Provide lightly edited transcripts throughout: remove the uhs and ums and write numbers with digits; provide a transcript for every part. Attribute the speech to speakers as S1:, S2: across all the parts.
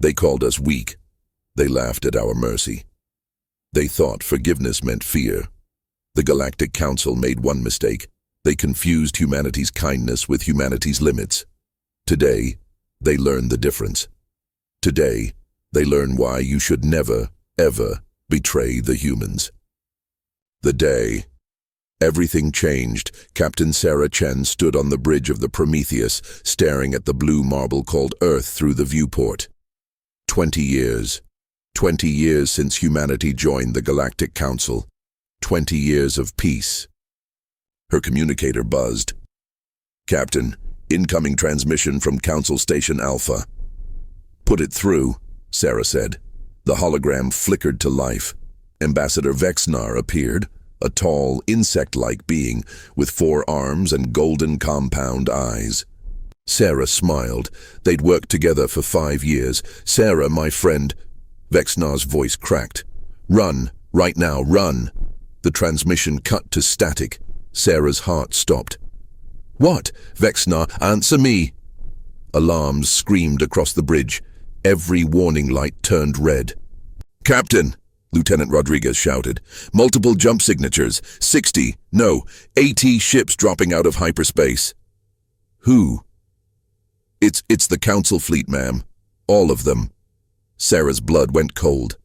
S1: They called us weak. They laughed at our mercy. They thought forgiveness meant fear. The Galactic Council made one mistake. They confused humanity's kindness with humanity's limits. Today, they learn the difference. Today, they learn why you should never, ever betray the humans. The day everything changed, Captain Sarah Chen stood on the bridge of the Prometheus, staring at the blue marble called Earth through the viewport. 20 years. 20 years since humanity joined the Galactic Council. 20 years of peace. Her communicator buzzed. "Captain, incoming transmission from Council Station Alpha." "Put it through," Sarah said. The hologram flickered to life. Ambassador Vexnar appeared, a tall, insect-like being with 4 arms and golden compound eyes. Sarah smiled. They'd worked together for 5 years. "Sarah, my friend." Vexnar's voice cracked. "Run, right now, run." The transmission cut to static. Sarah's heart stopped. "What? Vexnar, answer me!" Alarms screamed across the bridge. Every warning light turned red. "Captain!" Lieutenant Rodriguez shouted. "Multiple jump signatures. 60, no, 80 ships dropping out of hyperspace." "Who?" It's the Council fleet, ma'am. All of them." Sarah's blood went cold.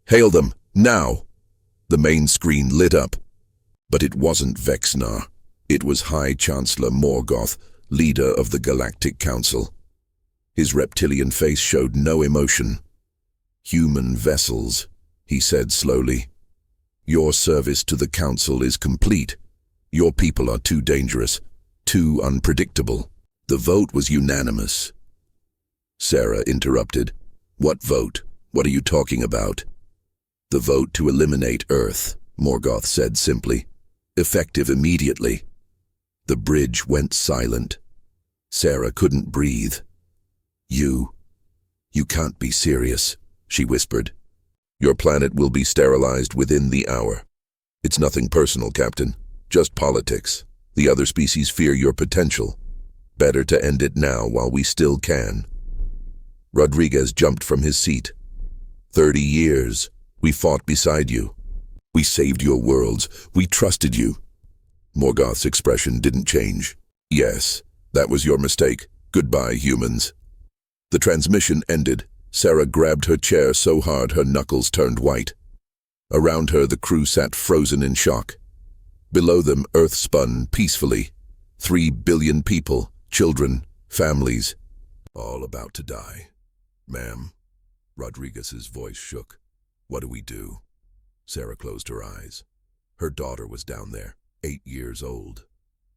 S1: "Hail them, now!" The main screen lit up. But it wasn't Vexnar. It was High Chancellor Morgoth, leader of the Galactic Council. His reptilian face showed no emotion. "Human vessels," he said slowly. "Your service to the Council is complete. Your people are too dangerous, too unpredictable." The vote was unanimous. Sarah interrupted. "What vote? What are you talking about?" "The vote to eliminate Earth," Morgoth said simply. "Effective immediately." The bridge went silent. Sarah couldn't breathe. You can't be serious," she whispered. "Your planet will be sterilized within the hour. It's nothing personal, Captain. Just politics. The other species fear your potential. Better to end it now while we still can." Rodriguez jumped from his seat. 30 years. We fought beside you. We saved your worlds. We trusted you." Morgoth's expression didn't change. "Yes, that was your mistake. Goodbye, humans." The transmission ended. Sarah grabbed her chair so hard her knuckles turned white. Around her, the crew sat frozen in shock. Below them, Earth spun peacefully. 3 billion people, children, families, all about to die. "Ma'am," Rodriguez's voice shook. "What do we do?" Sarah closed her eyes. Her daughter was down there, 8 years old.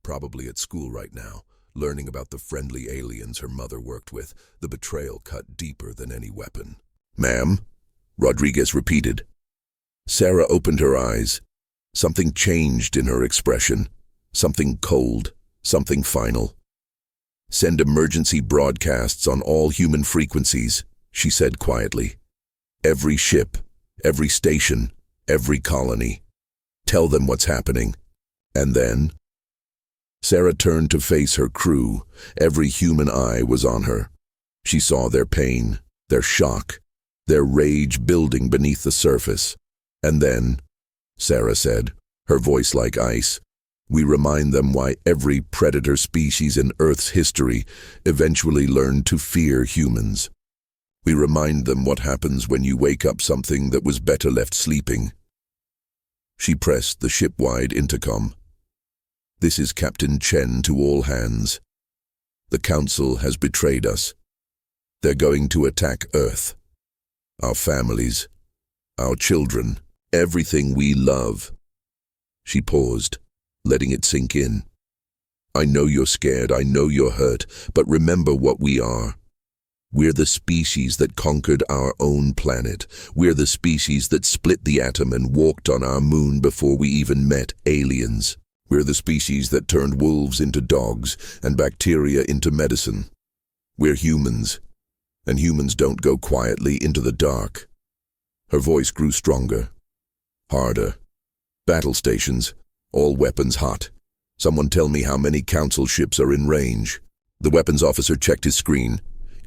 S1: Probably at school right now, learning about the friendly aliens her mother worked with. The betrayal cut deeper than any weapon. "Ma'am?" Rodriguez repeated. Sarah opened her eyes. Something changed in her expression. Something cold, something final. "Send emergency broadcasts on all human frequencies," she said quietly. "Every ship, every station, every colony. Tell them what's happening." And then Sarah turned to face her crew. Every human eye was on her. She saw their pain, their shock, their rage building beneath the surface. And then, Sarah said, her voice like ice, "We remind them why every predator species in Earth's history eventually learned to fear humans. We remind them what happens when you wake up something that was better left sleeping." She pressed the ship-wide intercom. "This is Captain Chen to all hands. The Council has betrayed us. They're going to attack Earth. Our families, our children, everything we love." She paused, letting it sink in. "I know you're scared, I know you're hurt, but remember what we are. We're the species that conquered our own planet. We're the species that split the atom and walked on our moon before we even met aliens. We're the species that turned wolves into dogs and bacteria into medicine. We're humans, and humans don't go quietly into the dark." Her voice grew stronger, harder. "Battle stations, all weapons hot. Someone tell me how many Council ships are in range." The weapons officer checked his screen.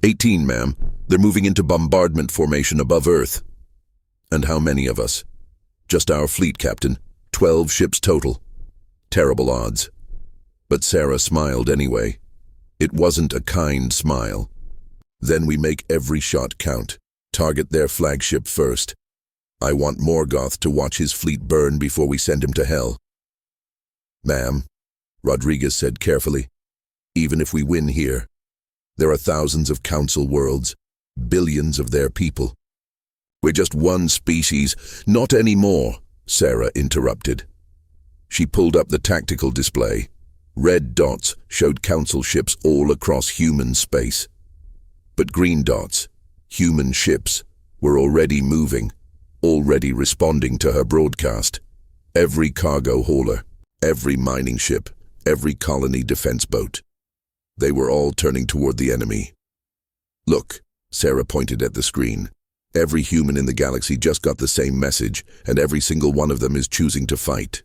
S1: 18, ma'am. They're moving into bombardment formation above Earth. And how many of us? Just our fleet, Captain. 12 ships total. Terrible odds. But Sarah smiled anyway. It wasn't a kind smile. Then we make every shot count. Target their flagship first. I want Morgoth to watch his fleet burn before we send him to hell. Ma'am, Rodriguez said carefully, even if we win here, there are thousands of council worlds, billions of their people. We're just one species, not anymore, Sarah interrupted. She pulled up the tactical display. Red dots showed council ships all across human space. But green dots, human ships, were already moving, already responding to her broadcast. Every cargo hauler, every mining ship, every colony defense boat. They were all turning toward the enemy. Look, Sarah pointed at the screen. Every human in the galaxy just got the same message, and every single one of them is choosing to fight.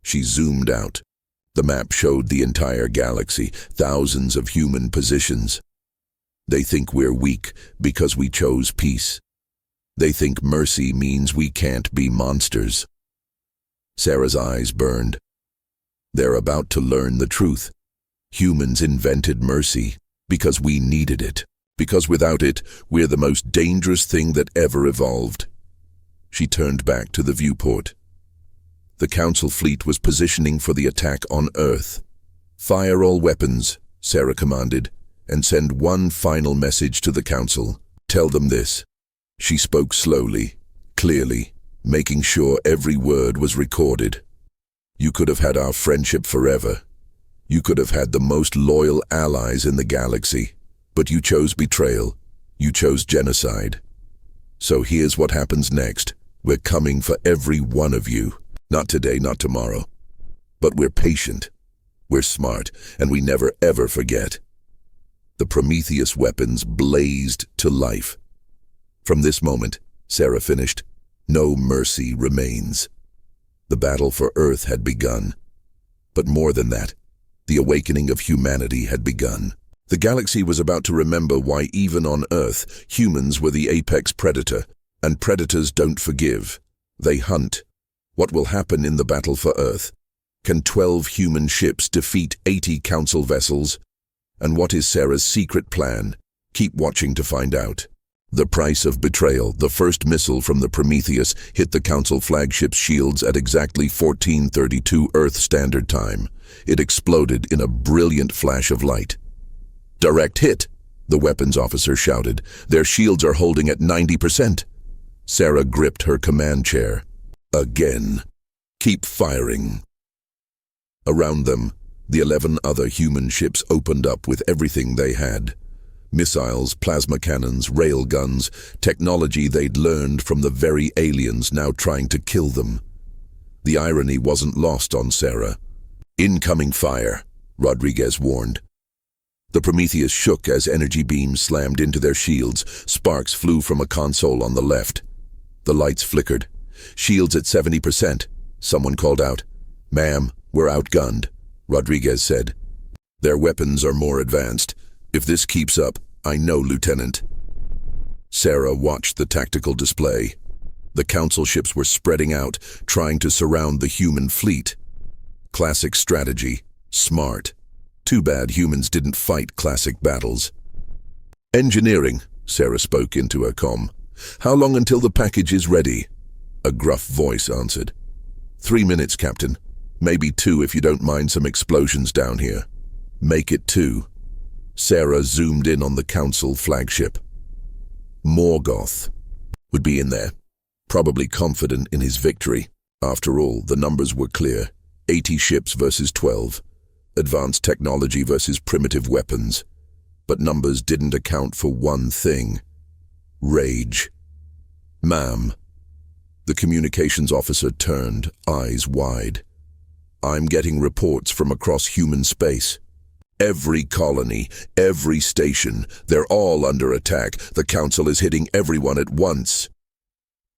S1: She zoomed out. The map showed the entire galaxy, thousands of human positions. They think we're weak because we chose peace. They think mercy means we can't be monsters. Sarah's eyes burned. They're about to learn the truth. Humans invented mercy because we needed it. Because without it, we're the most dangerous thing that ever evolved. She turned back to the viewport. The Council fleet was positioning for the attack on Earth. Fire all weapons, Sarah commanded, and send one final message to the Council. Tell them this. She spoke slowly, clearly, making sure every word was recorded. You could have had our friendship forever. You could have had the most loyal allies in the galaxy. But you chose betrayal. You chose genocide. So here's what happens next. We're coming for every one of you. Not today, not tomorrow. But we're patient. We're smart, and we never ever forget. The Prometheus weapons blazed to life. From this moment, Sarah finished, no mercy remains. The battle for Earth had begun. But more than that, the awakening of humanity had begun. The galaxy was about to remember why even on Earth, humans were the apex predator, and predators don't forgive. They hunt. What will happen in the battle for Earth? Can 12 human ships defeat 80 council vessels? And what is Sarah's secret plan? Keep watching to find out. The price of betrayal. The first missile from the Prometheus hit the council flagship's shields at exactly 14:32 Earth Standard Time. It exploded in a brilliant flash of light. Direct hit, the weapons officer shouted. Their shields are holding at 90%. Sarah gripped her command chair. Again. Keep firing. Around them, the 11 other human ships opened up with everything they had. Missiles, plasma cannons, rail guns, technology they'd learned from the very aliens now trying to kill them. The irony wasn't lost on Sarah. Incoming fire, Rodriguez warned. The Prometheus shook as energy beams slammed into their shields. Sparks flew from a console on the left. The lights flickered. Shields at 70%. Someone called out. Ma'am, we're outgunned, Rodriguez said. Their weapons are more advanced. If this keeps up, I know, Lieutenant. Sarah watched the tactical display. The council ships were spreading out, trying to surround the human fleet. Classic strategy. Smart. Too bad humans didn't fight classic battles. Engineering, Sarah spoke into her comm. How long until the package is ready? A gruff voice answered. 3 minutes, Captain. Maybe 2 if you don't mind some explosions down here. Make it 2. Sarah zoomed in on the council flagship. Morgoth would be in there, probably confident in his victory. After all, the numbers were clear. 80 ships versus 12. Advanced technology versus primitive weapons. But numbers didn't account for one thing. Rage. Ma'am. The communications officer turned, eyes wide. I'm getting reports from across human space. Every colony, every station, they're all under attack. The council is hitting everyone at once.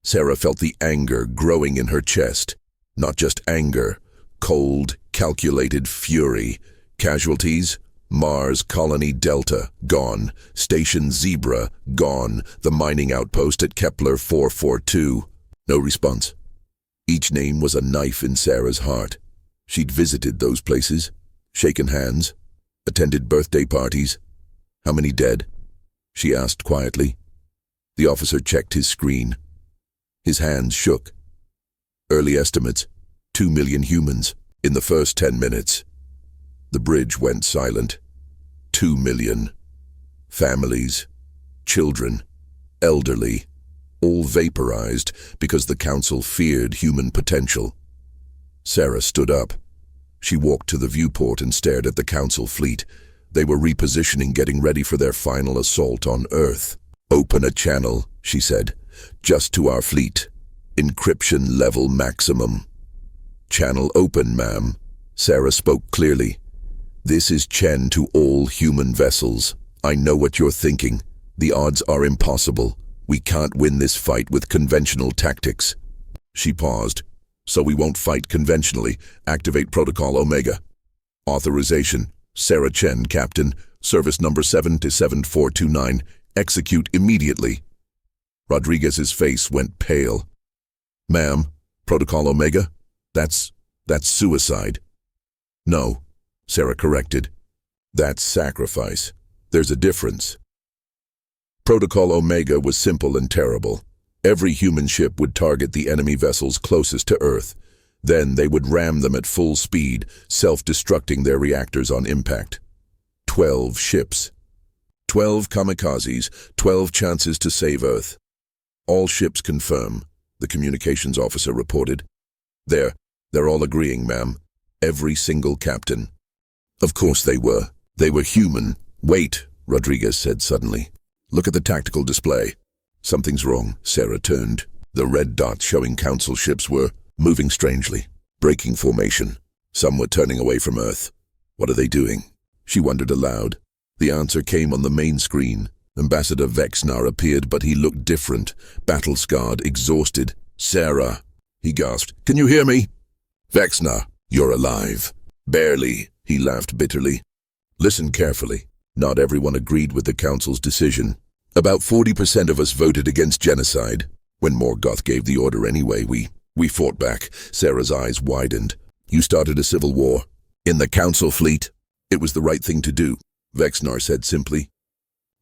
S1: Sarah felt the anger growing in her chest. Not just anger, cold, calculated fury. Casualties? Mars Colony Delta, gone. Station Zebra, gone. The mining outpost at Kepler 442. No response. Each name was a knife in Sarah's heart. She'd visited those places, shaken hands, attended birthday parties. How many dead? She asked quietly. The officer checked his screen. His hands shook. Early estimates, 2 million humans in the first 10 minutes. The bridge went silent. 2 million. Families, children, elderly, all vaporized because the council feared human potential. Sarah stood up. She walked to the viewport and stared at the council fleet. They were repositioning, getting ready for their final assault on Earth. "Open a channel," she said, "just to our fleet. Encryption level maximum." "Channel open, ma'am." Sarah spoke clearly. "This is Chen to all human vessels. I know what you're thinking. The odds are impossible. We can't win this fight with conventional tactics." She paused. "So we won't fight conventionally. Activate Protocol Omega." "Authorization. Sarah Chen, Captain. Service number 7-7429. Execute immediately." Rodriguez's face went pale. "Ma'am, Protocol Omega? That's suicide." "No," Sarah corrected. "That's sacrifice. There's a difference." Protocol Omega was simple and terrible. Every human ship would target the enemy vessels closest to Earth. Then they would ram them at full speed, self-destructing their reactors on impact. 12 ships. 12 kamikazes, 12 chances to save Earth. "All ships confirm," the communications officer reported. They're all agreeing, ma'am. Every single captain." Of course they were. They were human. "Wait," Rodriguez said suddenly. "Look at the tactical display." "Something's wrong." Sarah turned. The red dots showing council ships were moving strangely, breaking formation. Some were turning away from Earth. "What are they doing?" She wondered aloud. The answer came on the main screen. Ambassador Vexnar appeared, but he looked different, battle-scarred, exhausted. "Sarah," he gasped. "Can you hear me?" "Vexnar, you're alive." "Barely," he laughed bitterly. "Listen carefully. Not everyone agreed with the council's decision. About 40% of us voted against genocide. When Morgoth gave the order anyway, we fought back." Sarah's eyes widened. "You started a civil war? In the council fleet?" "It was the right thing to do," Vexnar said simply.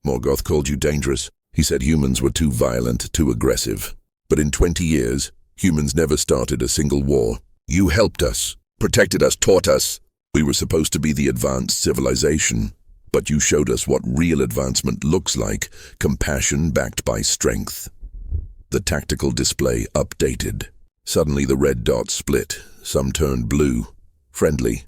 S1: "Morgoth called you dangerous. He said humans were too violent, too aggressive. But in 20 years, humans never started a single war. You helped us, protected us, taught us. We were supposed to be the advanced civilization. But you showed us what real advancement looks like, compassion backed by strength." The tactical display updated. Suddenly the red dots split. Some turned blue. Friendly.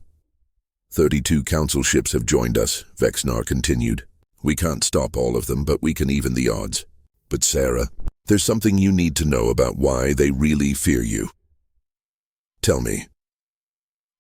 S1: 32 council ships have joined us, Vexnar continued. "We can't stop all of them, but we can even the odds. But Sarah, there's something you need to know about why they really fear you." "Tell me."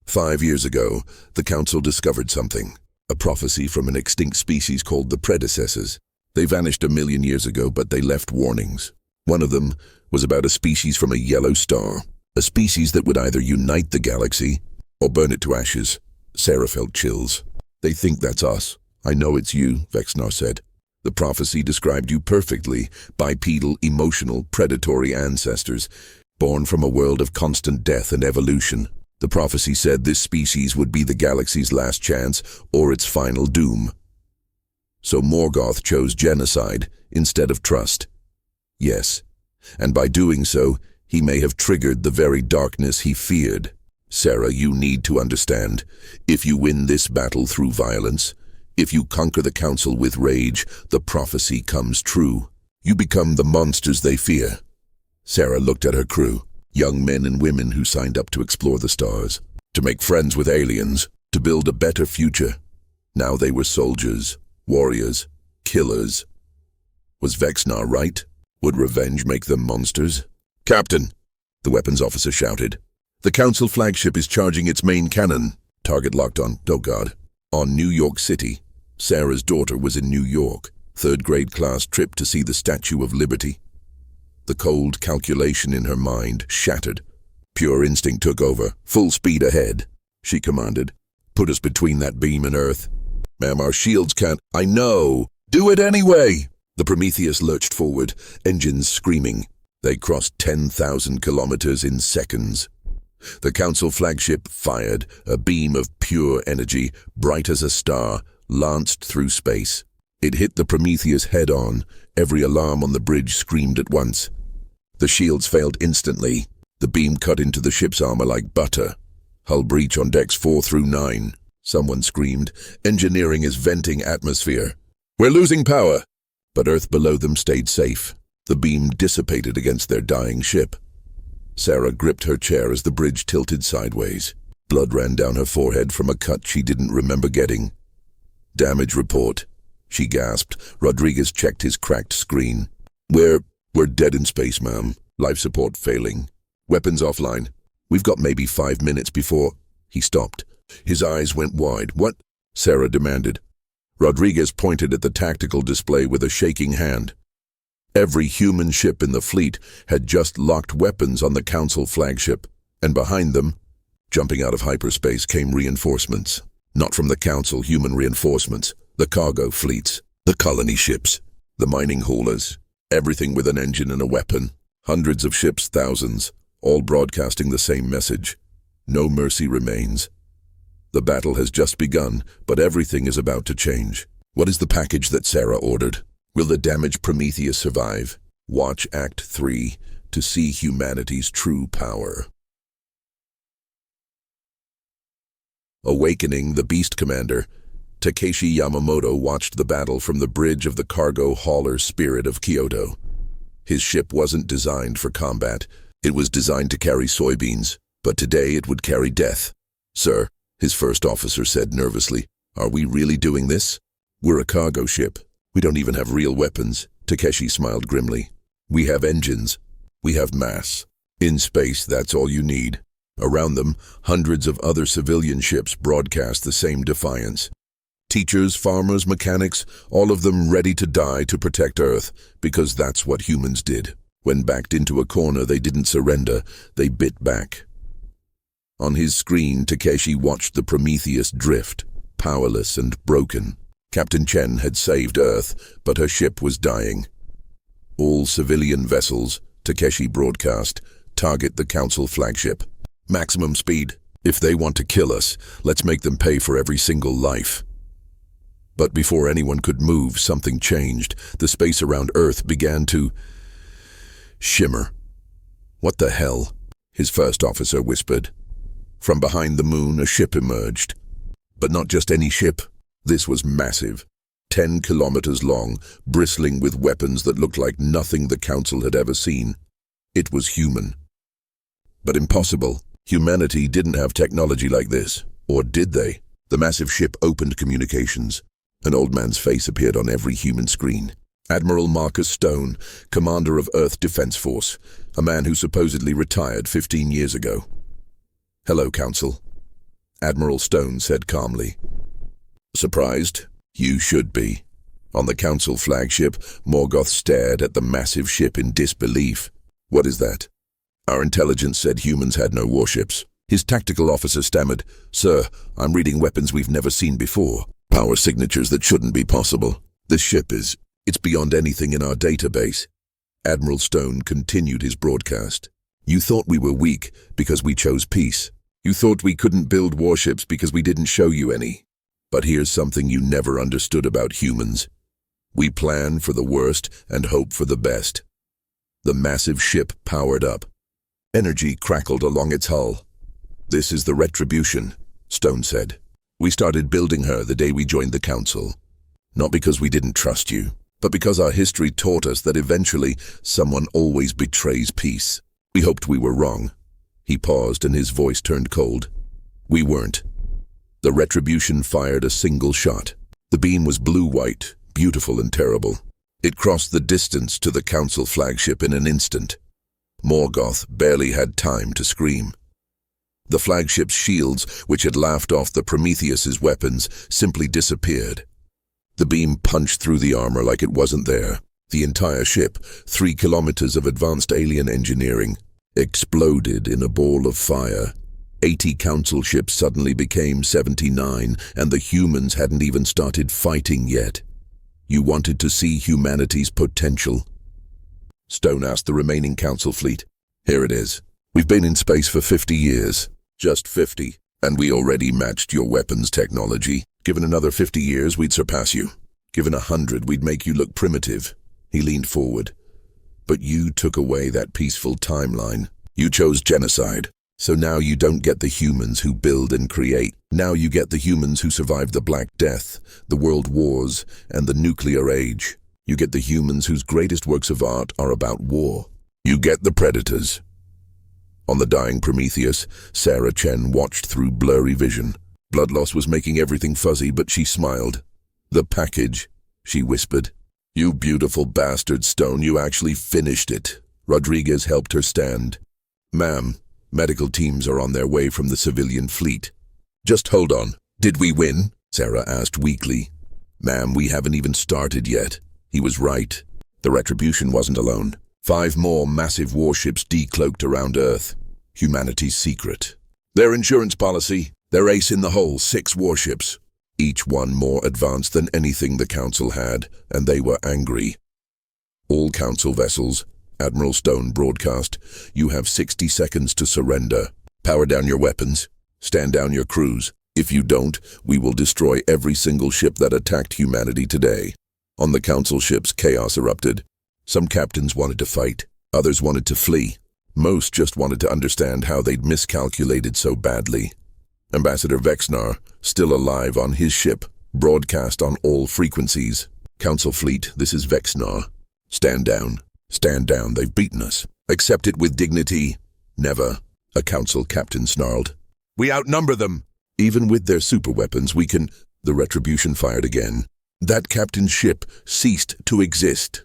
S1: 5 years ago, the council discovered something. A prophecy from an extinct species called the predecessors. They vanished 1 million years ago, but they left warnings. One of them was about a species from a yellow star. A species that would either unite the galaxy or burn it to ashes. Sarah felt chills. "They think that's us." "I know it's you," Vexnar said. "The prophecy described you perfectly. Bipedal, emotional, predatory ancestors, born from a world of constant death and evolution. The prophecy said this species would be the galaxy's last chance or its final doom. So Morgoth chose genocide instead of trust. Yes, and by doing so, he may have triggered the very darkness he feared. Sarah, you need to understand. If you win this battle through violence, if you conquer the council with rage, the prophecy comes true. You become the monsters they fear." Sarah looked at her crew. Young men and women who signed up to explore the stars, to make friends with aliens, to build a better future. Now they were soldiers, warriors, killers. Was Vexnar right? Would revenge make them monsters? "Captain," the weapons officer shouted. "The council flagship is charging its main cannon." Target locked on, oh God. On New York City. Sarah's daughter was in New York, 3rd grade class trip to see the Statue of Liberty. The cold calculation in her mind shattered. Pure instinct took over. "Full speed ahead," she commanded. "Put us between that beam and Earth." Ma'am, our shields can't. I know. Do it anyway. The Prometheus lurched forward, engines screaming. They crossed 10,000 kilometers in seconds. The Council flagship fired, a beam of pure energy, bright as a star, lanced through space. It hit the Prometheus head-on. Every alarm on the bridge screamed at once. The shields failed instantly. The beam cut into the ship's armor like butter. Hull breach on decks 4 through 9. Someone screamed, "Engineering is venting atmosphere. We're losing power!" But Earth below them stayed safe. The beam dissipated against their dying ship. Sarah gripped her chair as the bridge tilted sideways. Blood ran down her forehead from a cut she didn't remember getting. "Damage report," she gasped. Rodriguez checked his cracked screen. We're dead in space, ma'am. Life support failing. Weapons offline. We've got maybe 5 minutes before..." He stopped. His eyes went wide. "What?" Sarah demanded. Rodriguez pointed at the tactical display with a shaking hand. Every human ship in the fleet had just locked weapons on the Council flagship, and behind them, jumping out of hyperspace, came reinforcements. Not from the Council human reinforcements, the cargo fleets, the colony ships, the mining haulers, everything with an engine and a weapon. Hundreds of ships, thousands, all broadcasting the same message. No mercy remains. The battle has just begun, but everything is about to change. What is the package that Sarah ordered? Will the damaged Prometheus survive? Watch Act 3 to see humanity's true power. Awakening the Beast Commander, Takeshi Yamamoto watched the battle from the bridge of the cargo hauler Spirit of Kyoto. His ship wasn't designed for combat. It was designed to carry soybeans, but today it would carry death. "Sir," his first officer said nervously, "are we really doing this? We're a cargo ship. We don't even have real weapons." Takeshi smiled grimly. "We have engines. We have mass. In space, that's all you need." Around them, hundreds of other civilian ships broadcast the same defiance. Teachers, farmers, mechanics, all of them ready to die to protect Earth, because that's what humans did. When backed into a corner, they didn't surrender, they bit back. On his screen, Takeshi watched the Prometheus drift, powerless and broken. Captain Chen had saved Earth, but her ship was dying. "All civilian vessels," Takeshi broadcast, "target the Council flagship. Maximum speed. If they want to kill us, let's make them pay for every single life." But before anyone could move, something changed. The space around Earth began to shimmer. "What the hell?" his first officer whispered. From behind the moon, a ship emerged. But not just any ship. This was massive. 10 kilometers long, bristling with weapons that looked like nothing the Council had ever seen. It was human. But impossible. Humanity didn't have technology like this. Or did they? The massive ship opened communications. An old man's face appeared on every human screen. Admiral Marcus Stone, commander of Earth Defense Force, a man who supposedly retired 15 years ago. "Hello, Council," Admiral Stone said calmly. "Surprised? You should be." On the Council flagship, Morgoth stared at the massive ship in disbelief. "What is that?" "Our intelligence said humans had no warships." His tactical officer stammered, "Sir, I'm reading weapons we've never seen before. Power signatures that shouldn't be possible. This ship it's beyond anything in our database." Admiral Stone continued his broadcast. "You thought we were weak because we chose peace. You thought we couldn't build warships because we didn't show you any. But here's something you never understood about humans. We plan for the worst and hope for the best." The massive ship powered up. Energy crackled along its hull. "This is the retribution," Stone said. "We started building her the day we joined the Council. Not because we didn't trust you, but because our history taught us that eventually someone always betrays peace. We hoped we were wrong." He paused and his voice turned cold. "We weren't." The retribution fired a single shot. The beam was blue-white, beautiful and terrible. It crossed the distance to the Council flagship in an instant. Morgoth barely had time to scream. The flagship's shields, which had laughed off the Prometheus's weapons, simply disappeared. The beam punched through the armor like it wasn't there. The entire ship, 3 kilometers of advanced alien engineering, exploded in a ball of fire. 80 council ships suddenly became 79, and the humans hadn't even started fighting yet. You wanted to see humanity's potential. Stone asked the remaining council fleet. Here it is. We've been in space for 50 years. Just 50. And we already matched your weapons technology. Given another 50 years, we'd surpass you. Given 100, we'd make you look primitive. He leaned forward. But you took away that peaceful timeline. You chose genocide. So now you don't get the humans who build and create. Now you get the humans who survived the Black Death, the World Wars, and the nuclear age. You get the humans whose greatest works of art are about war. You get the predators. On the dying Prometheus, Sarah Chen watched through blurry vision. Blood loss was making everything fuzzy, but she smiled. The package, she whispered. You beautiful bastard, Stone, you actually finished it. Rodriguez helped her stand. Ma'am, medical teams are on their way from the civilian fleet. Just hold on. Did we win? Sarah asked weakly. Ma'am, we haven't even started yet. He was right. The Retribution wasn't alone. 5 more massive warships decloaked around Earth. Humanity's secret. Their insurance policy, their ace in the hole, 6 warships. Each one more advanced than anything the Council had, and they were angry. All Council vessels, Admiral Stone broadcast, you have 60 seconds to surrender. Power down your weapons. Stand down your crews. If you don't, we will destroy every single ship that attacked humanity today. On the Council ships, chaos erupted. Some captains wanted to fight. Others wanted to flee. Most just wanted to understand how they'd miscalculated so badly. Ambassador Vexnar, still alive on his ship, broadcast on all frequencies. Council fleet, this is Vexnar. Stand down. Stand down, they've beaten us. Accept it with dignity. Never, a council captain snarled. We outnumber them. Even with their superweapons, we can... The Retribution fired again. That captain's ship ceased to exist.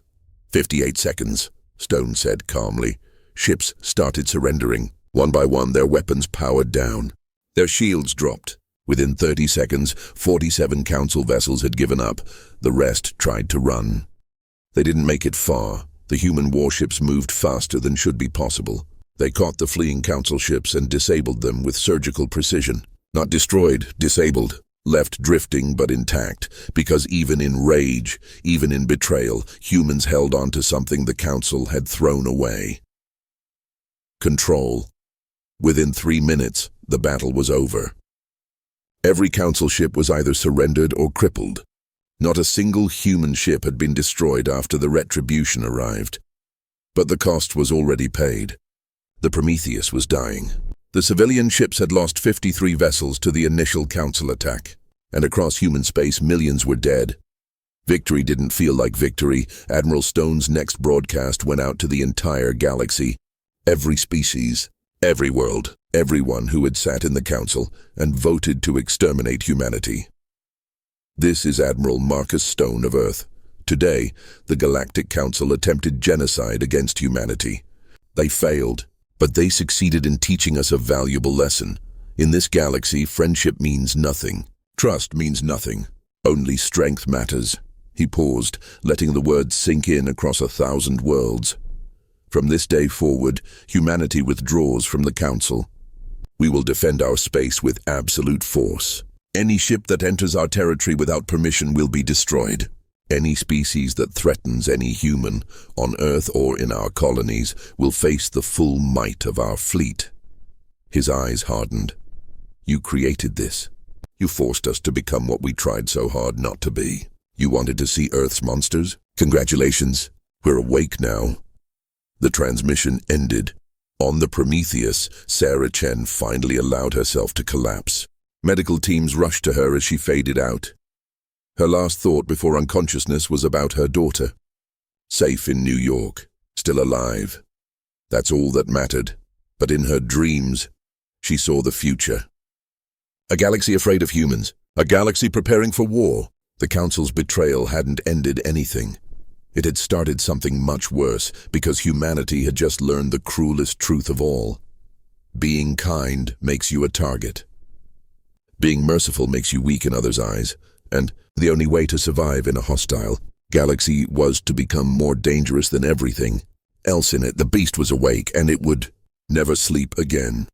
S1: 58 seconds, Stone said calmly. Ships started surrendering. One by one, their weapons powered down. Their shields dropped. Within 30 seconds, 47 council vessels had given up. The rest tried to run. They didn't make it far. The human warships moved faster than should be possible. They caught the fleeing council ships and disabled them with surgical precision. Not destroyed, disabled. Left drifting but intact, because even in rage, even in betrayal, humans held on to something the Council had thrown away. Control. Within 3 minutes, the battle was over. Every Council ship was either surrendered or crippled. Not a single human ship had been destroyed after the Retribution arrived. But the cost was already paid. The Prometheus was dying. The civilian ships had lost 53 vessels to the initial Council attack, and across human space millions were dead. Victory didn't feel like victory. Admiral Stone's next broadcast went out to the entire galaxy. Every species, every world, everyone who had sat in the Council and voted to exterminate humanity. This is Admiral Marcus Stone of Earth. Today, the Galactic Council attempted genocide against humanity. They failed. But they succeeded in teaching us a valuable lesson. In this galaxy, friendship means nothing. Trust means nothing. Only strength matters. He paused, letting the words sink in across 1,000 worlds. From this day forward, humanity withdraws from the Council. We will defend our space with absolute force. Any ship that enters our territory without permission will be destroyed. Any species that threatens any human, on Earth or in our colonies, will face the full might of our fleet. His eyes hardened. You created this. You forced us to become what we tried so hard not to be. You wanted to see Earth's monsters? Congratulations. We're awake now. The transmission ended. On the Prometheus, Sarah Chen finally allowed herself to collapse. Medical teams rushed to her as she faded out. Her last thought before unconsciousness was about her daughter. Safe in New York, still alive. That's all that mattered. But in her dreams, she saw the future. A galaxy afraid of humans. A galaxy preparing for war. The Council's betrayal hadn't ended anything. It had started something much worse, because humanity had just learned the cruelest truth of all. Being kind makes you a target. Being merciful makes you weak in others' eyes. And the only way to survive in a hostile galaxy was to become more dangerous than everything else in it. The beast was awake, and it would never sleep again.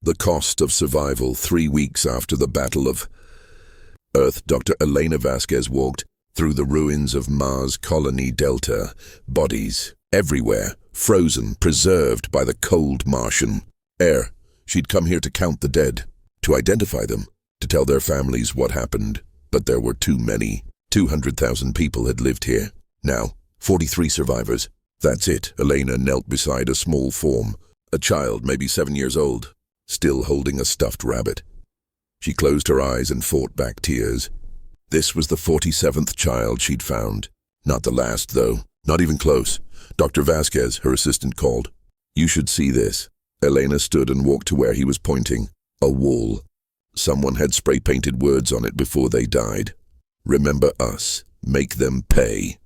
S1: The cost of survival 3 weeks after the Battle of Earth. Dr. Elena Vasquez walked through the ruins of Mars Colony Delta, bodies everywhere, frozen, preserved by the cold Martian air. She'd come here to count the dead, to identify them, to tell their families what happened. But there were too many. 200,000 people had lived here. Now, 43 survivors. That's it. Elena knelt beside a small form, a child maybe 7 years old, still holding a stuffed rabbit. She closed her eyes and fought back tears. This was the 47th child she'd found. Not the last, though. Not even close. Dr. Vasquez, her assistant, called. "You should see this." Elena stood and walked to where he was pointing. A wall. Someone had spray-painted words on it before they died. "Remember us. Make them pay."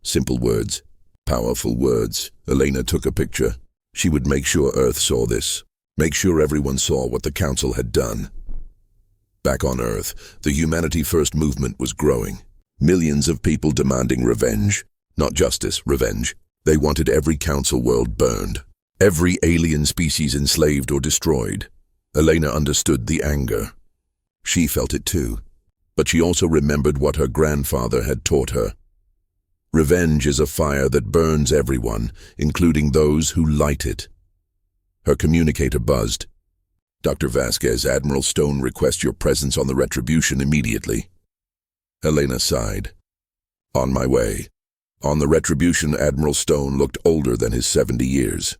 S1: Simple words. Powerful words. Elena took a picture. She would make sure Earth saw this. Make sure everyone saw what the Council had done. Back on Earth, the Humanity First movement was growing. Millions of people demanding revenge. Not justice, revenge. They wanted every Council world burned. Every alien species enslaved or destroyed. Elena understood the anger. She felt it too. But she also remembered what her grandfather had taught her. Revenge is a fire that burns everyone, including those who light it. Her communicator buzzed. "Dr. Vasquez, Admiral Stone requests your presence on the Retribution immediately." Elena sighed. "On my way." On the Retribution, Admiral Stone looked older than his 70 years.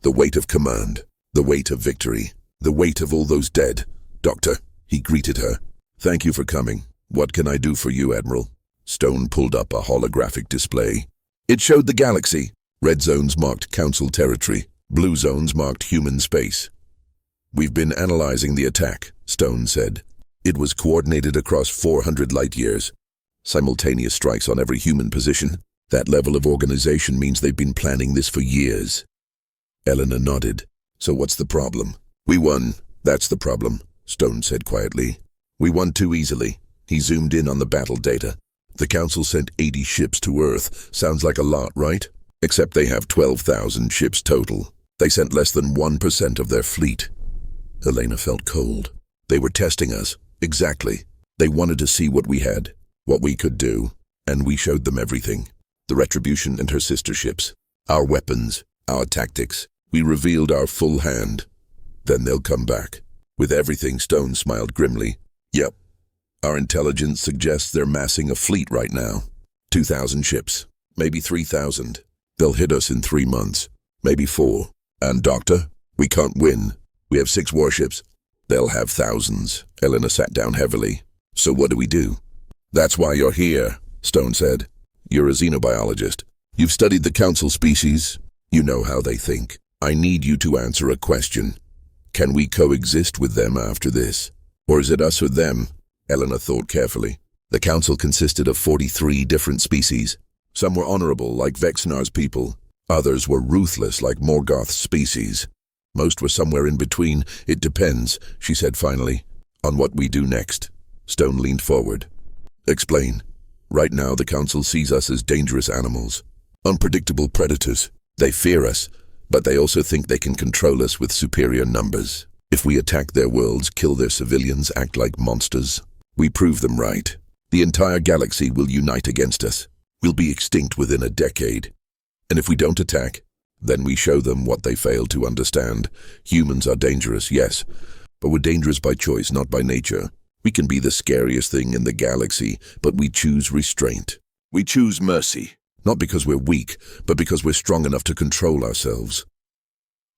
S1: The weight of command, the weight of victory, the weight of all those dead. "Doctor," he greeted her. "Thank you for coming. What can I do for you, Admiral?" Stone pulled up a holographic display. It showed the galaxy. Red zones marked Council territory. Blue zones marked human space. "We've been analyzing the attack," Stone said. "It was coordinated across 400 light-years. Simultaneous strikes on every human position. That level of organization means they've been planning this for years." Elena nodded. "So what's the problem?" "We won. That's the problem," Stone said quietly. "We won too easily." He zoomed in on the battle data. "The Council sent 80 ships to Earth. Sounds like a lot, right? Except they have 12,000 ships total. They sent less than 1% of their fleet." Elena felt cold. "They were testing us." "Exactly. They wanted to see what we had, what we could do, and we showed them everything. The Retribution and her sister ships. Our weapons, our tactics. We revealed our full hand. Then they'll come back. With everything." Stone smiled grimly. "Yep. Our intelligence suggests they're massing a fleet right now. 2,000 ships. Maybe 3,000. They'll hit us in 3 months. Maybe 4. And Doctor, we can't win. We have 6 warships. They'll have thousands." Elena sat down heavily. "So what do we do?" "That's why you're here," Stone said. "You're a xenobiologist. You've studied the Council species. You know how they think. I need you to answer a question. Can we coexist with them after this? Or is it us or them?" Elena thought carefully. The Council consisted of 43 different species. Some were honorable, like Vexnar's people. Others were ruthless, like Morgoth's species. Most were somewhere in between. "It depends," she said finally, "on what we do next." Stone leaned forward. "Explain." "Right now, the Council sees us as dangerous animals. Unpredictable predators. They fear us, but they also think they can control us with superior numbers. If we attack their worlds, kill their civilians, act like monsters, we prove them right. The entire galaxy will unite against us. We'll be extinct within a decade. And if we don't attack, then we show them what they fail to understand. Humans are dangerous, yes, but we're dangerous by choice, not by nature. We can be the scariest thing in the galaxy, but we choose restraint. We choose mercy, not because we're weak, but because we're strong enough to control ourselves."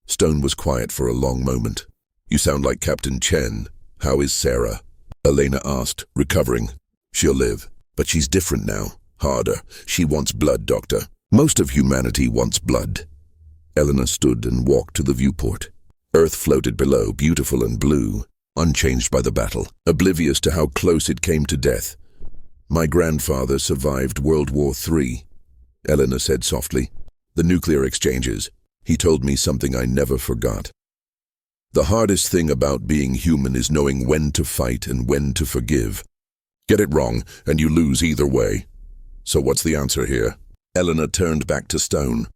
S1: Stone was quiet for a long moment. "You sound like Captain Chen. How is Sarah?" Elena asked, recovering. "She'll live, but she's different now, harder. She wants blood, Doctor. Most of humanity wants blood." Elena stood and walked to the viewport. Earth floated below, beautiful and blue, unchanged by the battle, oblivious to how close it came to death. "My grandfather survived World War III, Elena said softly. "The nuclear exchanges. He told me something I never forgot. The hardest thing about being human is knowing when to fight and when to forgive. Get it wrong, and you lose either way. So what's the answer here?" Elena turned back to Stone.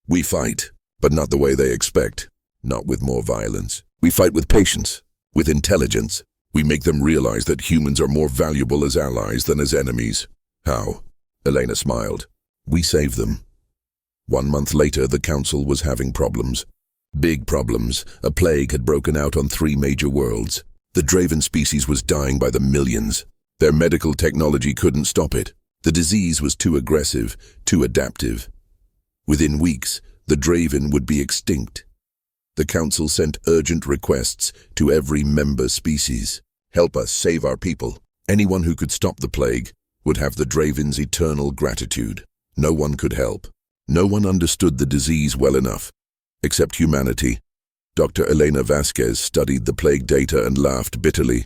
S1: "We fight, but not the way they expect. Not with more violence. We fight with patience, with intelligence. We make them realize that humans are more valuable as allies than as enemies. How? Elena smiled. We save them. 1 month later, the council was having problems. Big problems. A plague had broken out on 3 major worlds. The Draven species was dying by the millions. Their medical technology couldn't stop it. The disease was too aggressive, too adaptive. Within weeks, the Draven would be extinct. The council sent urgent requests to every member species. Help us save our people. Anyone who could stop the plague would have the Draven's eternal gratitude. No one could help. No one understood the disease well enough. Except humanity. Dr. Elena Vasquez studied the plague data and laughed bitterly.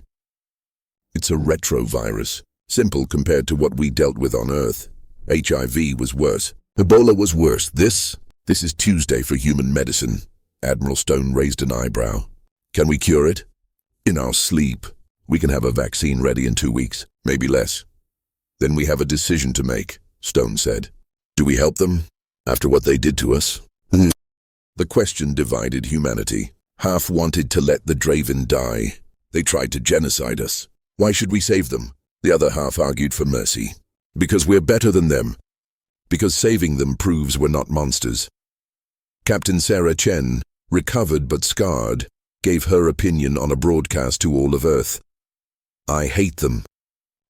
S1: It's a retrovirus. Simple compared to what we dealt with on Earth. HIV was worse. Ebola was worse. This is Tuesday for human medicine. Admiral Stone raised an eyebrow. Can we cure it? In our sleep. We can have a vaccine ready in 2 weeks, maybe less. Then we have a decision to make, Stone said. Do we help them after what they did to us? The question divided humanity. Half wanted to let the Draven die. They tried to genocide us. Why should we save them? The other half argued for mercy. Because we're better than them. Because saving them proves we're not monsters. Captain Sarah Chen, recovered but scarred, gave her opinion on a broadcast to all of Earth. I hate them.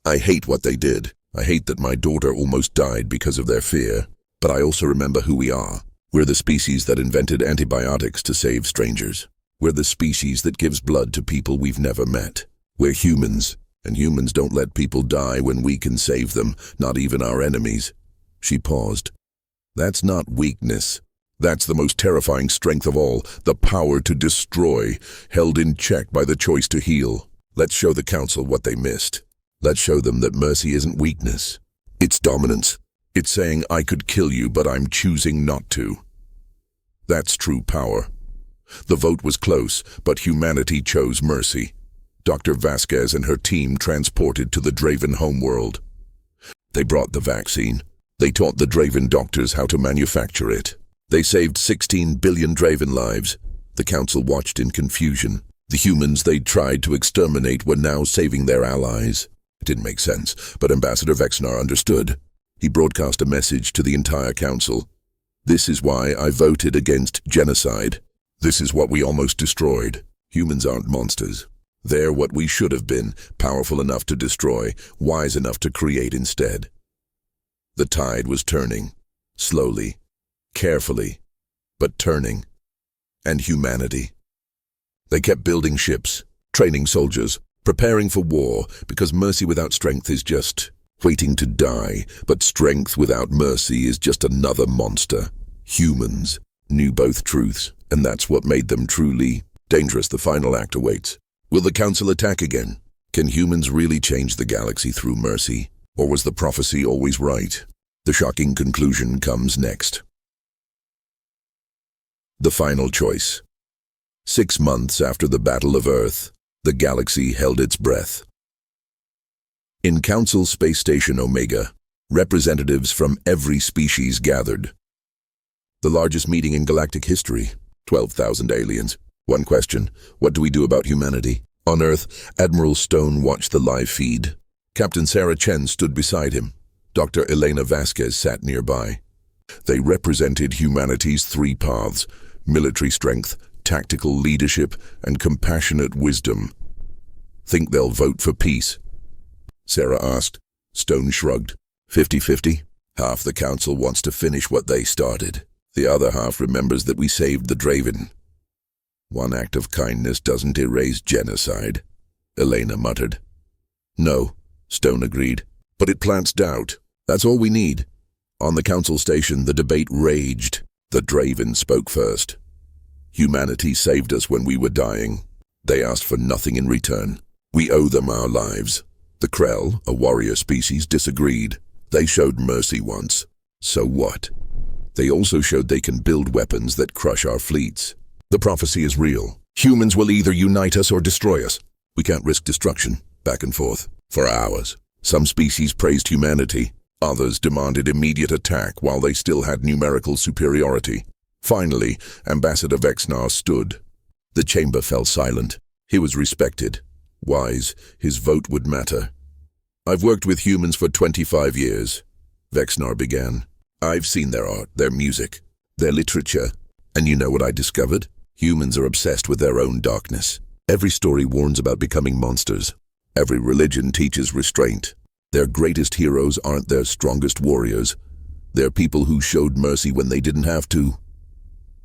S1: I hate what they did. I hate that my daughter almost died because of their fear. But I also remember who we are. We're the species that invented antibiotics to save strangers. We're the species that gives blood to people we've never met. We're humans, and humans don't let people die when we can save them, not even our enemies. She paused. That's not weakness. That's the most terrifying strength of all, the power to destroy, held in check by the choice to heal. Let's show the council what they missed. Let's show them that mercy isn't weakness. It's dominance. It's saying I could kill you, but I'm choosing not to. That's true power. The vote was close, but humanity chose mercy. Dr. Vasquez and her team transported to the Draven homeworld. They brought the vaccine. They taught the Draven doctors how to manufacture it. They saved 16 billion Draven lives. The council watched in confusion. The humans they'd tried to exterminate were now saving their allies. It didn't make sense, but Ambassador Vexnar understood. He broadcast a message to the entire council. This is why I voted against genocide. This is what we almost destroyed. Humans aren't monsters. They're what we should have been, powerful enough to destroy, wise enough to create instead. The tide was turning, slowly, carefully, but turning. And humanity. They kept building ships, training soldiers, preparing for war, because mercy without strength is just waiting to die, but strength without mercy is just another monster. Humans knew both truths, and that's what made them truly dangerous. The final act awaits. Will the council attack again? Can humans really change the galaxy through mercy? Or was the prophecy always right? The shocking conclusion comes next. The final choice. 6 months after the Battle of Earth, the galaxy held its breath. In Council Space Station Omega, representatives from every species gathered. The largest meeting in galactic history, 12,000 aliens. One question, what do we do about humanity? On Earth, Admiral Stone watched the live feed. Captain Sarah Chen stood beside him. Dr. Elena Vasquez sat nearby. They represented humanity's 3 paths: military strength, tactical leadership, and compassionate wisdom. Think they'll vote for peace? Sarah asked. Stone shrugged. 50-50? Half the council wants to finish what they started. The other half remembers that we saved the Draven. One act of kindness doesn't erase genocide, Elena muttered. No, Stone agreed, but it plants doubt. That's all we need. On the council station, the debate raged. The Draven spoke first. Humanity saved us when we were dying. They asked for nothing in return. We owe them our lives. The Krell, a warrior species, disagreed. They showed mercy once. So what? They also showed they can build weapons that crush our fleets. The prophecy is real. Humans will either unite us or destroy us. We can't risk destruction, back and forth, for hours. Some species praised humanity. Others demanded immediate attack while they still had numerical superiority. Finally, Ambassador Vexnar stood. The chamber fell silent. He was respected. Wise, his vote would matter. "I've worked with humans for 25 years, Vexnar began. "I've seen their art, their music, their literature. And you know what I discovered? Humans are obsessed with their own darkness. Every story warns about becoming monsters. Every religion teaches restraint. Their greatest heroes aren't their strongest warriors. They're people who showed mercy when they didn't have to."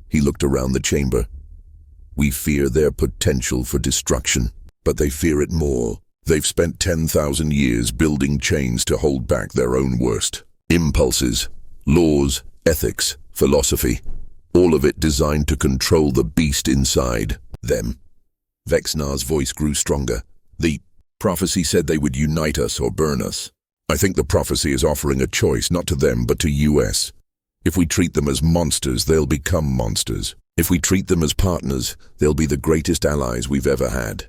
S1: He looked around the chamber. "We fear their potential for destruction, but they fear it more. They've spent 10,000 years building chains to hold back their own worst. Impulses, laws, ethics, philosophy. All of it designed to control the beast inside them." Vexnar's voice grew stronger. "The prophecy said they would unite us or burn us. I think the prophecy is offering a choice, not to them, but to US. If we treat them as monsters, they'll become monsters. If we treat them as partners, they'll be the greatest allies we've ever had."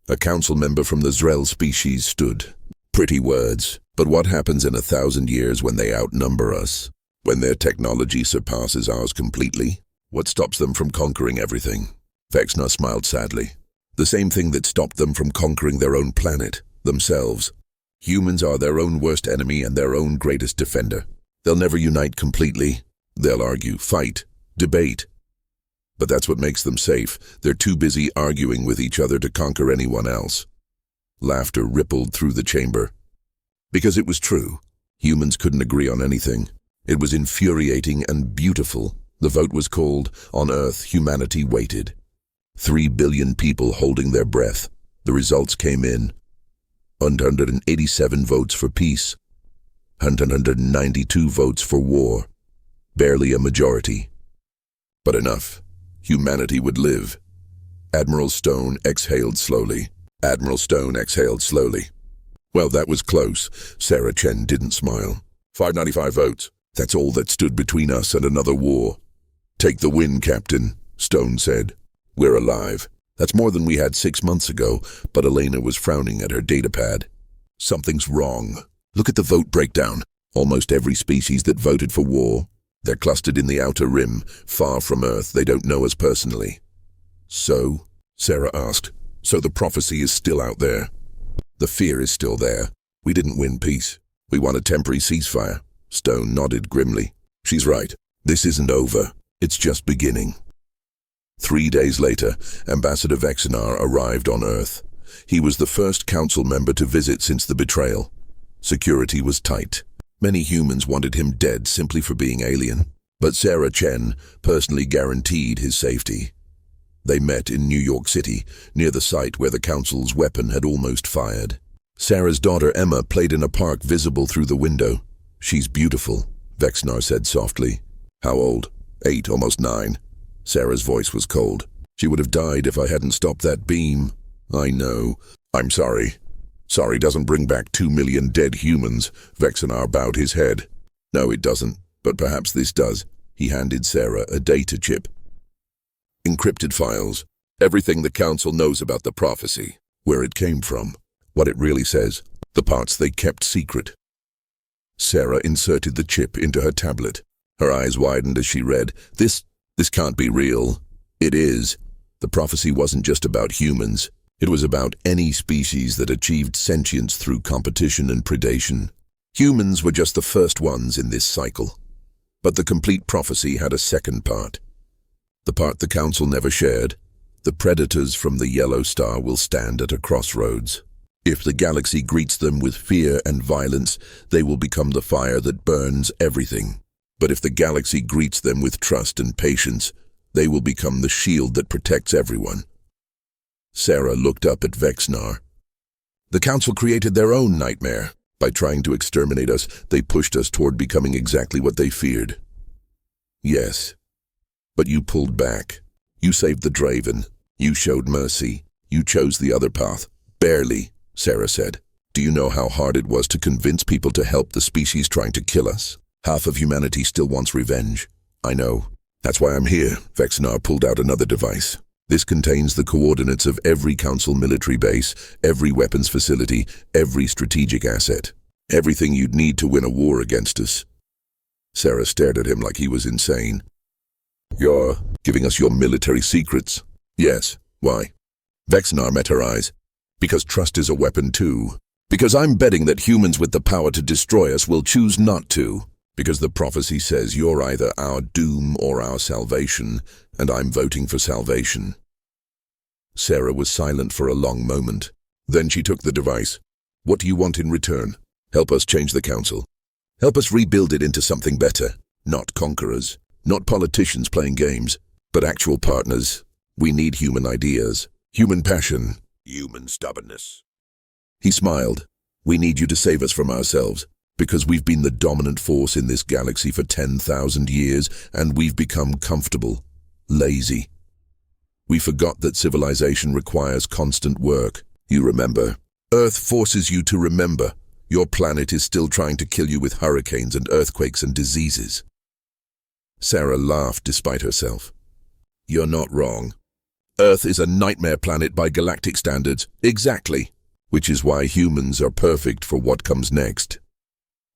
S1: A council member from the Zrel species stood. "Pretty words, but what happens in 1,000 years when they outnumber us? When their technology surpasses ours completely? What stops them from conquering everything?" Vexnar smiled sadly. "The same thing that stopped them from conquering their own planet, themselves. Humans are their own worst enemy and their own greatest defender. They'll never unite completely. They'll argue, fight, debate. But that's what makes them safe. They're too busy arguing with each other to conquer anyone else." Laughter rippled through the chamber. Because it was true. Humans couldn't agree on anything. It was infuriating and beautiful. The vote was called. On Earth, humanity waited. 3 billion people holding their breath. The results came in. 187 votes for peace. 192 votes for war. Barely a majority. But enough. Humanity would live. Admiral Stone exhaled slowly. "Well, that was close." Sarah Chen didn't smile. 595 votes. "That's all that stood between us and another war." "Take the win, Captain," Stone said. "We're alive. That's more than we had 6 months ago," but Elena was frowning at her datapad. "Something's wrong. Look at the vote breakdown. Almost every species that voted for war. They're clustered in the outer rim, far from Earth. They don't know us personally." "So?" Sarah asked. "So the prophecy is still out there. The fear is still there. We didn't win peace. We won a temporary ceasefire." Stone nodded grimly. "She's right. This isn't over. It's just beginning." 3 days later, Ambassador Vexnar arrived on Earth. He was the first council member to visit since the betrayal. Security was tight. Many humans wanted him dead simply for being alien, but Sarah Chen personally guaranteed his safety. They met in New York City, near the site where the council's weapon had almost fired. Sarah's daughter Emma played in a park visible through the window. "She's beautiful," Vexnar said softly. "How old?" 8, almost 9. Sarah's voice was cold. "She would have died if I hadn't stopped that beam." "I know. I'm sorry." "Sorry doesn't bring back 2 million dead humans." Vexnar bowed his head. "No, it doesn't, but perhaps this does." He handed Sarah a data chip. "Encrypted files. Everything the council knows about the prophecy. Where it came from. What it really says. The parts they kept secret." Sarah inserted the chip into her tablet. Her eyes widened as she read. This can't be real." "It is. The prophecy wasn't just about humans. It was about any species that achieved sentience through competition and predation. Humans were just the first ones in this cycle. But the complete prophecy had a second part. The part the council never shared. The predators from the yellow star will stand at a crossroads. If the galaxy greets them with fear and violence, they will become the fire that burns everything. But if the galaxy greets them with trust and patience, they will become the shield that protects everyone." Sarah looked up at Vexnar. "The council created their own nightmare. By trying to exterminate us, they pushed us toward becoming exactly what they feared." "Yes. But you pulled back. You saved the Draven. You showed mercy. You chose the other path." "Barely," Sarah said. "Do you know how hard it was to convince people to help the species trying to kill us? Half of humanity still wants revenge." "I know. That's why I'm here." Vexnar pulled out another device. "This contains the coordinates of every council military base, every weapons facility, every strategic asset. Everything you'd need to win a war against us." Sarah stared at him like he was insane. "You're giving us your military secrets?" Yes. Why? Vexnar met her eyes. Because trust is a weapon too. Because I'm betting that humans with the power to destroy us will choose not to. Because the prophecy says you're either our doom or our salvation, and I'm voting for salvation. Sarah was silent for a long moment. Then she took the device. What do you want in return? Help us change the council. Help us rebuild it into something better. Not conquerors. Not politicians playing games. But actual partners. We need human ideas. Human passion. Human stubbornness. He smiled. We need you to save us from ourselves. Because we've been the dominant force in this galaxy for 10,000 years, and we've become comfortable. Lazy. We forgot that civilization requires constant work. You remember. Earth forces you to remember. Your planet is still trying to kill you with hurricanes and earthquakes and diseases. Sarah laughed despite herself. You're not wrong. Earth is a nightmare planet by galactic standards. Exactly. Which is why humans are perfect for what comes next.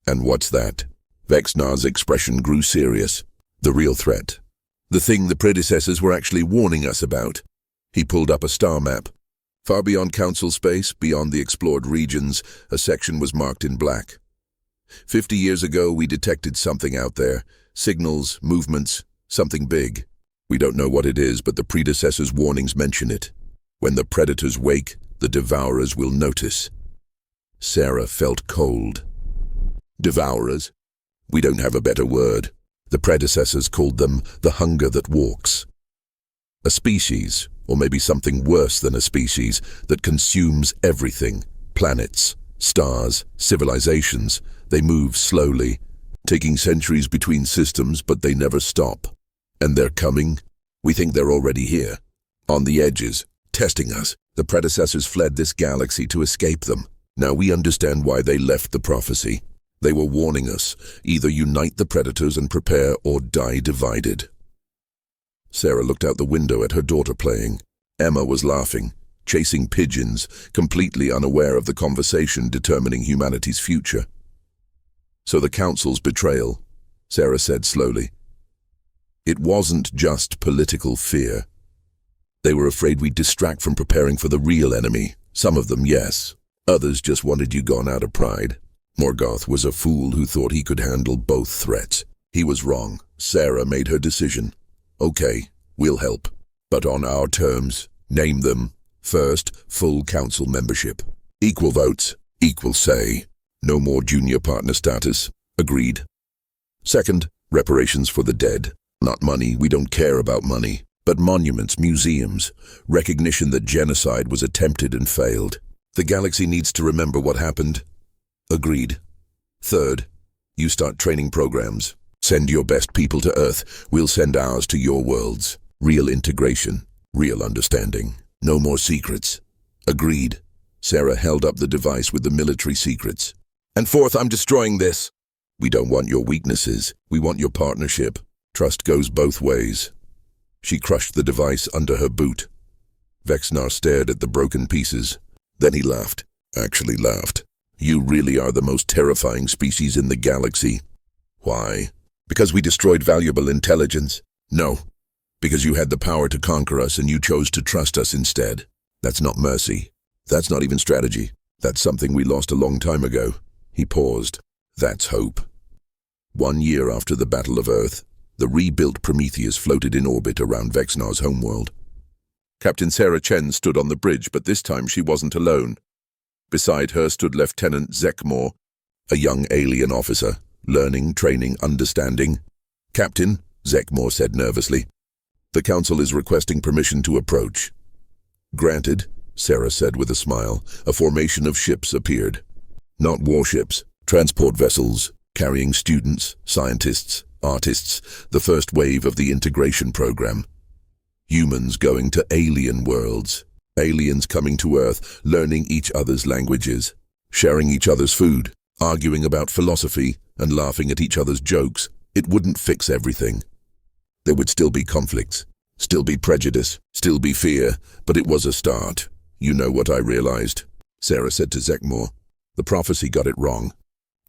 S1: And what's that? Vexnar's expression grew serious. The real threat. The thing the predecessors were actually warning us about. He pulled up a star map. Far beyond council space, beyond the explored regions, a section was marked in black. 50 years ago, we detected something out there. Signals, movements, something big. We don't know what it is, but the predecessors' warnings mention it. When the predators wake, the devourers will notice. Sarah felt cold. Devourers? We don't have a better word. The predecessors called them the hunger that walks. A species, or maybe something worse than a species, that consumes everything. Planets, stars, civilizations. They move slowly, taking centuries between systems, but they never stop. And they're coming. We think they're already here. On the edges, testing us. The predecessors fled this galaxy to escape them. Now we understand why they left the prophecy. They were warning us, either unite the predators and prepare or die divided. Sarah looked out the window at her daughter playing. Emma was laughing, chasing pigeons, completely unaware of the conversation determining humanity's future. So the council's betrayal, Sarah said slowly. It wasn't just political fear. They were afraid we'd distract from preparing for the real enemy. Some of them, yes. Others just wanted you gone out of pride. Morgoth was a fool who thought he could handle both threats. He was wrong. Sarah made her decision. Okay, we'll help. But on our terms. Name them. First, full council membership. Equal votes. Equal say. No more junior partner status. Agreed. Second, reparations for the dead. Not money, we don't care about money. But monuments, museums. Recognition that genocide was attempted and failed. The galaxy needs to remember what happened. Agreed. Third, you start training programs. Send your best people to Earth. We'll send ours to your worlds. Real integration. Real understanding. No more secrets. Agreed. Sarah held up the device with the military secrets. And fourth, I'm destroying this. We don't want your weaknesses. We want your partnership. Trust goes both ways. She crushed the device under her boot. Vexnar stared at the broken pieces. Then he laughed. Actually laughed. You really are the most terrifying species in the galaxy. Why? Because we destroyed valuable intelligence? No. Because you had the power to conquer us and you chose to trust us instead. That's not mercy. That's not even strategy. That's something we lost a long time ago. He paused. That's hope. 1 year after the Battle of Earth, the rebuilt Prometheus floated in orbit around Vexnar's homeworld. Captain Sarah Chen stood on the bridge, but this time she wasn't alone. Beside her stood Lieutenant Zekmore, a young alien officer, learning, training, understanding. Captain, Zekmore said nervously, the Council is requesting permission to approach. Granted, Sarah said with a smile. A formation of ships appeared. Not warships, transport vessels, carrying students, scientists, artists, the first wave of the integration program. Humans going to alien worlds. Aliens coming to Earth, learning each other's languages, sharing each other's food, arguing about philosophy, and laughing at each other's jokes. It wouldn't fix everything. There would still be conflicts, still be prejudice, still be fear, but it was a start. You know what I realized, Sarah said to Zekmore. The prophecy got it wrong.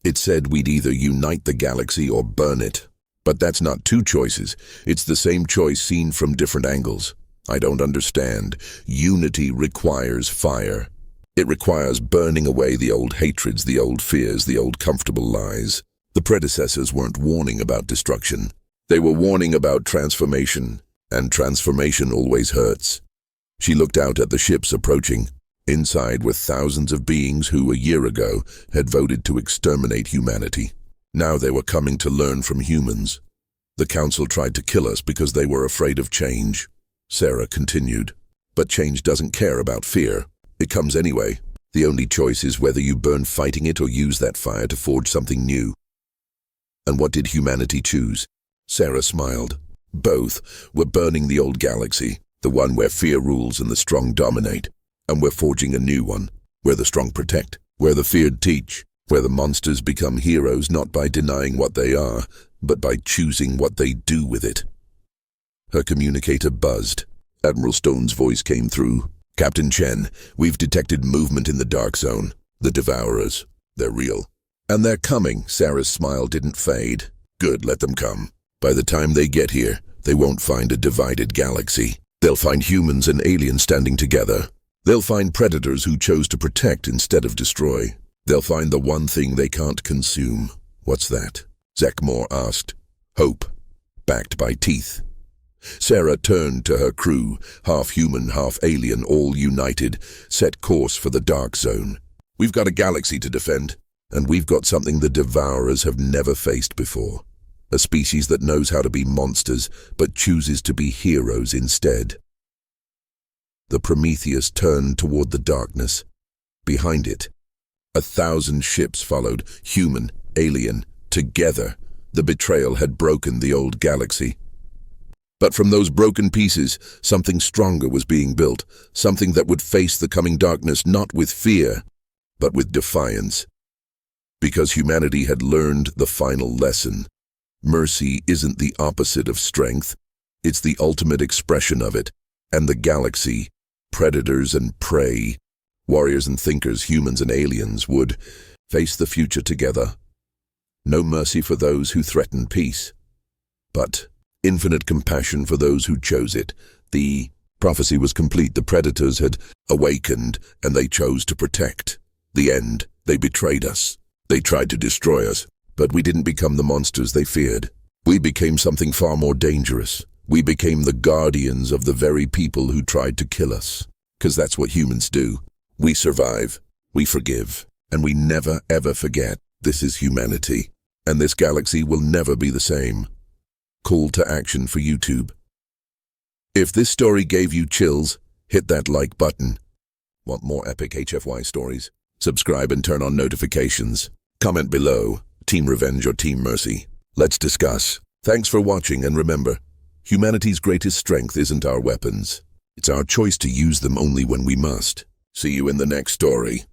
S1: It said we'd either unite the galaxy or burn it. But that's not two choices. It's the same choice seen from different angles. I don't understand. Unity requires fire. It requires burning away the old hatreds, the old fears, the old comfortable lies. The predecessors weren't warning about destruction. They were warning about transformation, and transformation always hurts. She looked out at the ships approaching. Inside were thousands of beings who, a year ago, had voted to exterminate humanity. Now they were coming to learn from humans. The council tried to kill us because they were afraid of change. Sarah continued. But change doesn't care about fear. It comes anyway. The only choice is whether you burn fighting it or use that fire to forge something new. And what did humanity choose? Sarah smiled. Both were burning the old galaxy, the one where fear rules and the strong dominate. And we're forging a new one, where the strong protect, where the feared teach, where the monsters become heroes not by denying what they are, but by choosing what they do with it. Her communicator buzzed. Admiral Stone's voice came through. Captain Chen, we've detected movement in the dark zone. The Devourers. They're real. And they're coming. Sarah's smile didn't fade. Good, let them come. By the time they get here, they won't find a divided galaxy. They'll find humans and aliens standing together. They'll find predators who chose to protect instead of destroy. They'll find the one thing they can't consume. What's that? Zekmore asked. Hope, backed by teeth. Sarah turned to her crew, half human, half alien, all united, set course for the dark zone. We've got a galaxy to defend, and we've got something the Devourers have never faced before. A species that knows how to be monsters, but chooses to be heroes instead. The Prometheus turned toward the darkness. Behind it, 1,000 ships followed, human, alien, together. The betrayal had broken the old galaxy. But from those broken pieces, something stronger was being built, something that would face the coming darkness not with fear, but with defiance. Because humanity had learned the final lesson. Mercy isn't the opposite of strength, it's the ultimate expression of it, and the galaxy, predators and prey, warriors and thinkers, humans and aliens, would face the future together. No mercy for those who threaten peace, but infinite compassion for those who chose it. The prophecy was complete. The predators had awakened, and they chose to protect. The end. They betrayed us. They tried to destroy us, but we didn't become the monsters they feared. We became something far more dangerous. We became the guardians of the very people who tried to kill us. 'Cause that's what humans do. We survive, we forgive, and we never ever forget. This is humanity, and this galaxy will never be the same. Call to action for YouTube. If this story gave you chills, hit that like button. Want more epic HFY stories? Subscribe and turn on notifications. Comment below, Team Revenge or Team Mercy. Let's discuss. Thanks for watching, and remember, humanity's greatest strength isn't our weapons. It's our choice to use them only when we must. See you in the next story.